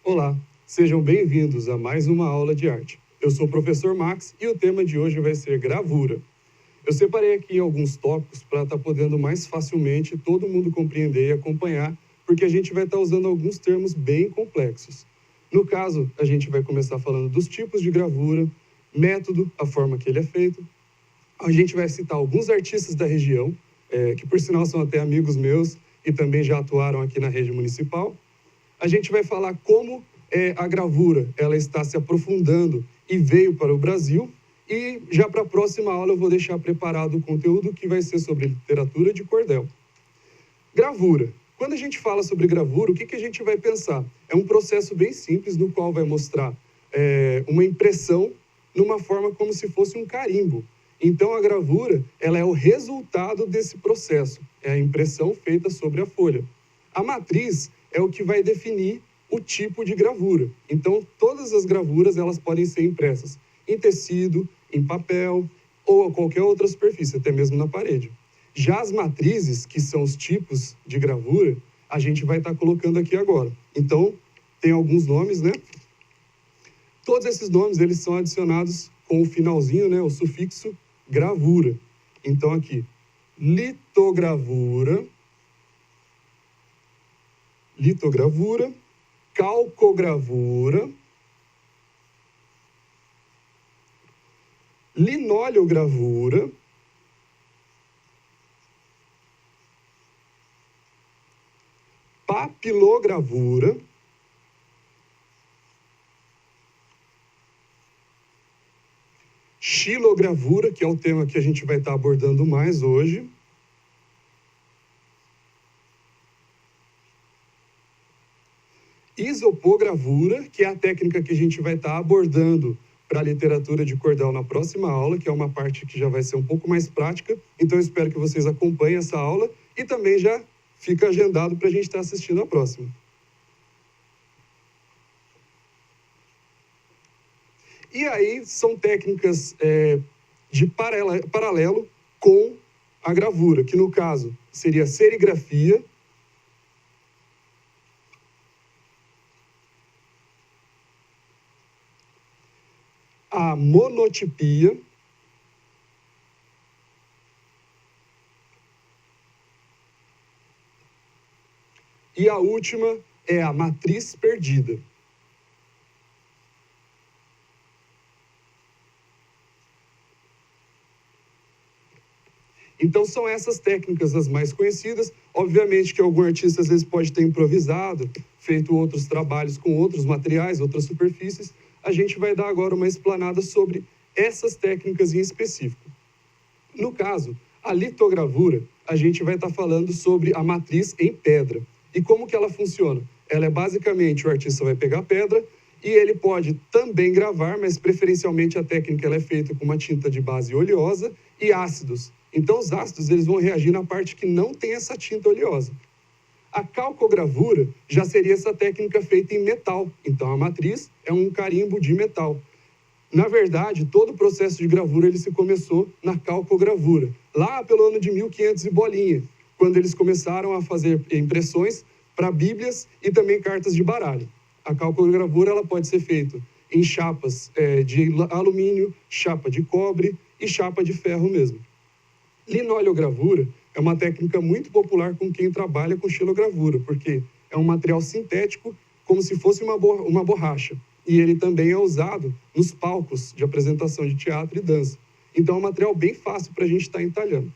Olá, sejam bem-vindos a mais uma aula de arte. Eu sou o professor Max e o tema de hoje vai ser gravura. Eu separei aqui alguns tópicos para estar podendo mais facilmente todo mundo compreender e acompanhar, porque a gente vai estar usando alguns termos bem complexos. No caso, a gente vai começar falando dos tipos de gravura, método, a forma que ele é feito. A gente vai citar alguns artistas da região, que por sinal são até amigos meus e também já atuaram aqui na rede municipal. A gente vai falar como a gravura ela está se aprofundando e veio para o Brasil. E já para a próxima aula eu vou deixar preparado o conteúdo que vai ser sobre literatura de cordel. Gravura. Quando a gente fala sobre gravura, o que a gente vai pensar? É um processo bem simples no qual vai mostrar uma impressão numa forma como se fosse um carimbo. Então a gravura ela é o resultado desse processo. É a impressão feita sobre a folha. A matriz é o que vai definir o tipo de gravura. Então, todas as gravuras elas podem ser impressas em tecido, em papel ou qualquer outra superfície, até mesmo na parede. Já as matrizes, que são os tipos de gravura, a gente vai estar colocando aqui agora. Então, tem alguns nomes, né? Todos esses nomes, eles são adicionados com o finalzinho, né? O sufixo gravura. Então, aqui, litogravura, calcogravura, linoleogravura, papilogravura, xilogravura, que é o tema que a gente vai estar abordando mais hoje, isopogravura, que é a técnica que a gente vai estar abordando para a literatura de cordel na próxima aula, que é uma parte que já vai ser um pouco mais prática. Então, eu espero que vocês acompanhem essa aula e também já fica agendado para a gente estar assistindo a próxima. E aí, são técnicas de paralelo com a gravura, que no caso seria a serigrafia, a monotipia, e a última é a matriz perdida. Então, são essas técnicas as mais conhecidas. Obviamente que algum artista às vezes pode ter improvisado, feito outros trabalhos com outros materiais, outras superfícies. A gente vai dar agora uma explanada sobre essas técnicas em específico. No caso, a litogravura, a gente vai estar falando sobre a matriz em pedra. E como que ela funciona? Ela é basicamente, o artista vai pegar a pedra e ele pode também gravar, mas preferencialmente a técnica ela é feita com uma tinta de base oleosa e ácidos. Então os ácidos eles vão reagir na parte que não tem essa tinta oleosa. A calcogravura já seria essa técnica feita em metal. Então, a matriz é um carimbo de metal. Na verdade, todo o processo de gravura ele se começou na calcogravura, lá pelo ano de 1500 e bolinha, quando eles começaram a fazer impressões para bíblias e também cartas de baralho. A calcogravura ela pode ser feita em chapas de alumínio, chapa de cobre e chapa de ferro mesmo. Linoleogravura é uma técnica muito popular com quem trabalha com xilogravura, porque é um material sintético, como se fosse uma borracha. E ele também é usado nos palcos de apresentação de teatro e dança. Então é um material bem fácil para a gente estar entalhando.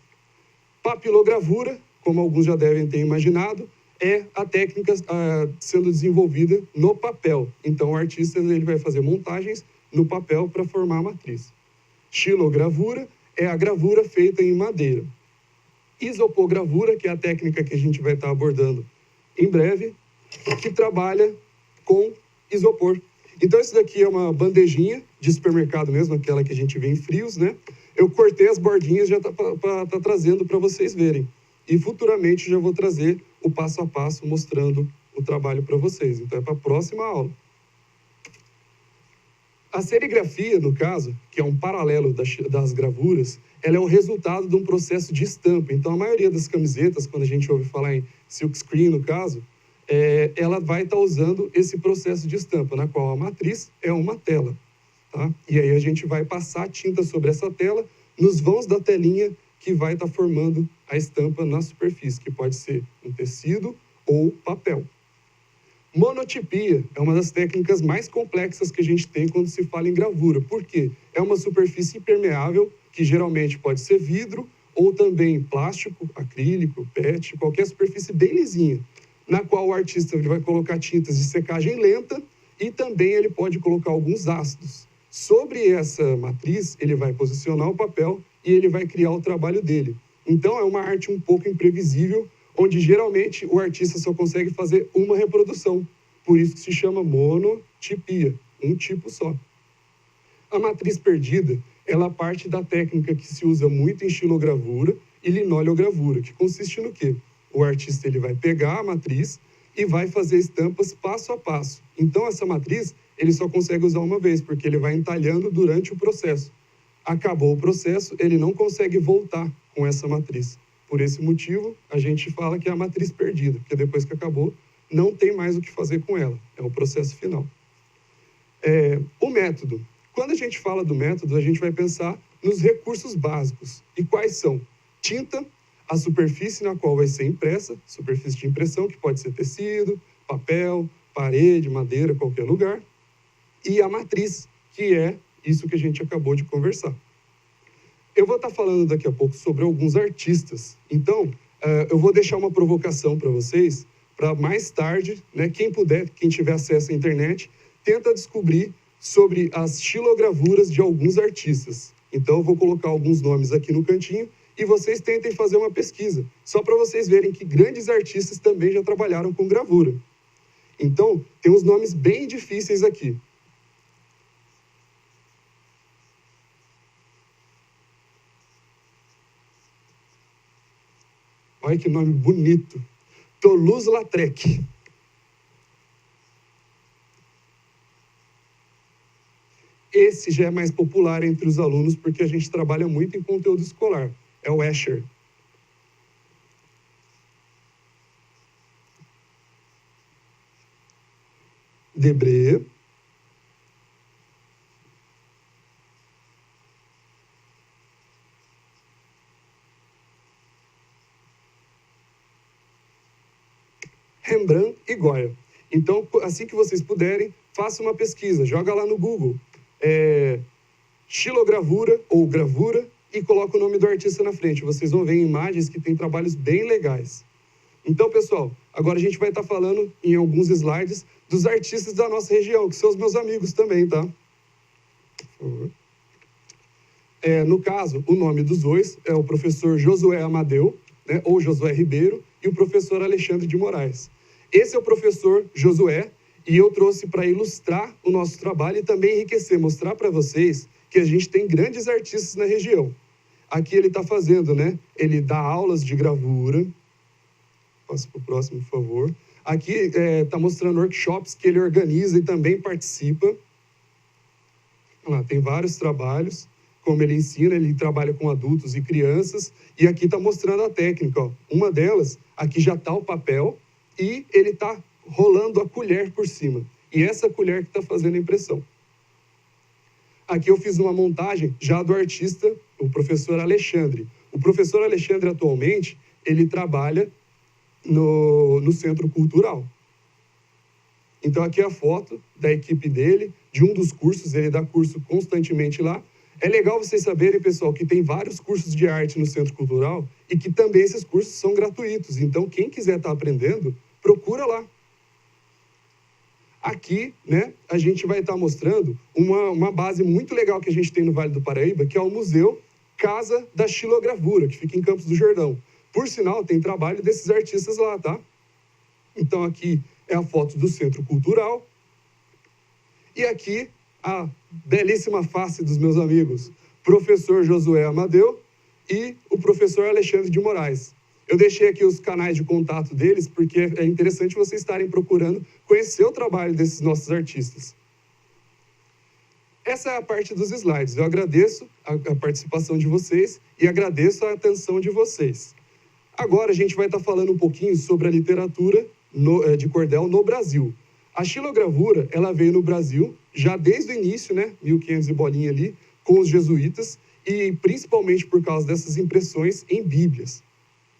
Papilogravura, como alguns já devem ter imaginado, é a técnica sendo desenvolvida no papel. Então o artista ele vai fazer montagens no papel para formar a matriz. Xilogravura é a gravura feita em madeira. Isopogravura, que é a técnica que a gente vai estar abordando em breve, que trabalha com isopor. Então, isso daqui é uma bandejinha de supermercado mesmo, aquela que a gente vê em frios, né? Eu cortei as bordinhas já tá trazendo para vocês verem. E futuramente já vou trazer o passo a passo mostrando o trabalho para vocês. Então, é para a próxima aula. A serigrafia, no caso, que é um paralelo das gravuras, ela é o resultado de um processo de estampa. Então, a maioria das camisetas, quando a gente ouve falar em silkscreen, no caso, ela vai estar usando esse processo de estampa, na qual a matriz é uma tela. Tá? E aí a gente vai passar tinta sobre essa tela, nos vãos da telinha, que vai estar formando a estampa na superfície, que pode ser um tecido ou papel. Monotipia é uma das técnicas mais complexas que a gente tem quando se fala em gravura. Por quê? É uma superfície impermeável, que geralmente pode ser vidro, ou também plástico, acrílico, PET, qualquer superfície bem lisinha, na qual o artista vai colocar tintas de secagem lenta e também ele pode colocar alguns ácidos. Sobre essa matriz, ele vai posicionar o papel e ele vai criar o trabalho dele. Então, é uma arte um pouco imprevisível, onde geralmente o artista só consegue fazer uma reprodução. Por isso que se chama monotipia, um tipo só. A matriz perdida, ela parte da técnica que se usa muito em xilogravura e linoleogravura, que consiste no quê? O artista ele vai pegar a matriz e vai fazer estampas passo a passo. Então, essa matriz, ele só consegue usar uma vez, porque ele vai entalhando durante o processo. Acabou o processo, ele não consegue voltar com essa matriz. Por esse motivo, a gente fala que é a matriz perdida, porque depois que acabou, não tem mais o que fazer com ela. É o processo final. O método. Quando a gente fala do método, a gente vai pensar nos recursos básicos. E quais são? Tinta, a superfície na qual vai ser impressa, superfície de impressão, que pode ser tecido, papel, parede, madeira, qualquer lugar. E a matriz, que é isso que a gente acabou de conversar. Eu vou estar falando daqui a pouco sobre alguns artistas. Então, eu vou deixar uma provocação para vocês, para mais tarde, né, quem puder, quem tiver acesso à internet, tenta descobrir sobre as xilogravuras de alguns artistas. Então, eu vou colocar alguns nomes aqui no cantinho e vocês tentem fazer uma pesquisa, só para vocês verem que grandes artistas também já trabalharam com gravura. Então, tem uns nomes bem difíceis aqui. Olha que nome bonito. Toulouse-Lautrec. Esse já é mais popular entre os alunos, porque a gente trabalha muito em conteúdo escolar. É o Escher. Debré. Rembrandt e Goya. Então, assim que vocês puderem, façam uma pesquisa, joga lá no Google, xilogravura ou gravura e coloca o nome do artista na frente. Vocês vão ver imagens que têm trabalhos bem legais. Então, pessoal, agora a gente vai estar falando em alguns slides dos artistas da nossa região, que são os meus amigos também, tá? Por favor. No caso, o nome dos dois é o professor Josué Amadeu, né, ou Josué Ribeiro, e o professor Alexandre de Moraes. Esse é o professor Josué, e eu trouxe para ilustrar o nosso trabalho e também enriquecer, mostrar para vocês que a gente tem grandes artistas na região. Aqui ele está fazendo, né? Ele dá aulas de gravura. Passa para o próximo, por favor. Aqui está mostrando workshops que ele organiza e também participa. Lá, tem vários trabalhos. Como ele ensina, ele trabalha com adultos e crianças. E aqui está mostrando a técnica. Ó. Uma delas, aqui já está o papel e ele está rolando a colher por cima. E essa colher que está fazendo a impressão. Aqui eu fiz uma montagem já do artista, o professor Alexandre. O professor Alexandre, atualmente, ele trabalha no Centro Cultural. Então, aqui é a foto da equipe dele, de um dos cursos, ele dá curso constantemente lá. É legal vocês saberem, pessoal, que tem vários cursos de arte no Centro Cultural e que também esses cursos são gratuitos. Então, quem quiser estar aprendendo, procura lá. Aqui, né, a gente vai estar mostrando uma base muito legal que a gente tem no Vale do Paraíba, que é o Museu Casa da Xilogravura, que fica em Campos do Jordão. Por sinal, tem trabalho desses artistas lá, tá? Então, aqui é a foto do Centro Cultural. E aqui, a belíssima face dos meus amigos, professor Josué Amadeu e o professor Alexandre de Moraes. Eu deixei aqui os canais de contato deles, porque é interessante vocês estarem procurando conhecer o trabalho desses nossos artistas. Essa é a parte dos slides. Eu agradeço a participação de vocês e agradeço a atenção de vocês. Agora a gente vai estar falando um pouquinho sobre a literatura de cordel no Brasil. A xilogravura, ela veio no Brasil já desde o início, né, 1500 e bolinha ali, com os jesuítas, e principalmente por causa dessas impressões em bíblias,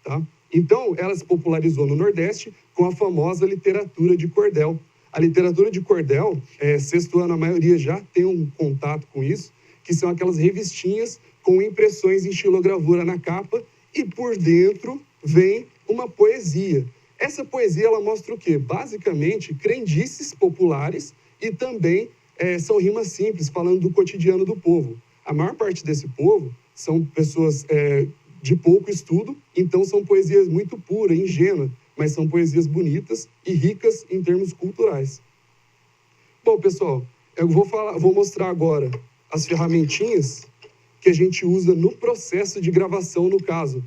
tá? Então, ela se popularizou no Nordeste com a famosa literatura de cordel. A literatura de cordel, sexto ano a maioria já tem um contato com isso, que são aquelas revistinhas com impressões em xilogravura na capa, e por dentro vem uma poesia. Essa poesia, ela mostra o quê? Basicamente, crendices populares e também são rimas simples, falando do cotidiano do povo. A maior parte desse povo são pessoas de pouco estudo, então são poesias muito puras, ingênuas, mas são poesias bonitas e ricas em termos culturais. Bom, pessoal, eu vou mostrar agora as ferramentinhas que a gente usa no processo de gravação, no caso,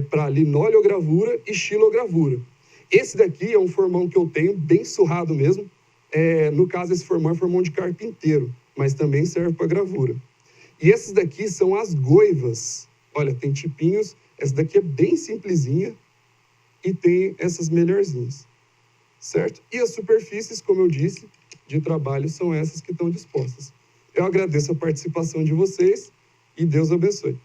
para linoleogravura e xilogravura. Esse daqui é um formão que eu tenho, bem surrado mesmo. No caso, esse formão é formão de carpinteiro, mas também serve para gravura. E esses daqui são as goivas. Olha, tem tipinhos. Essa daqui é bem simplesinha e tem essas melhorzinhas, certo? E as superfícies, como eu disse, de trabalho são essas que estão dispostas. Eu agradeço a participação de vocês e Deus abençoe.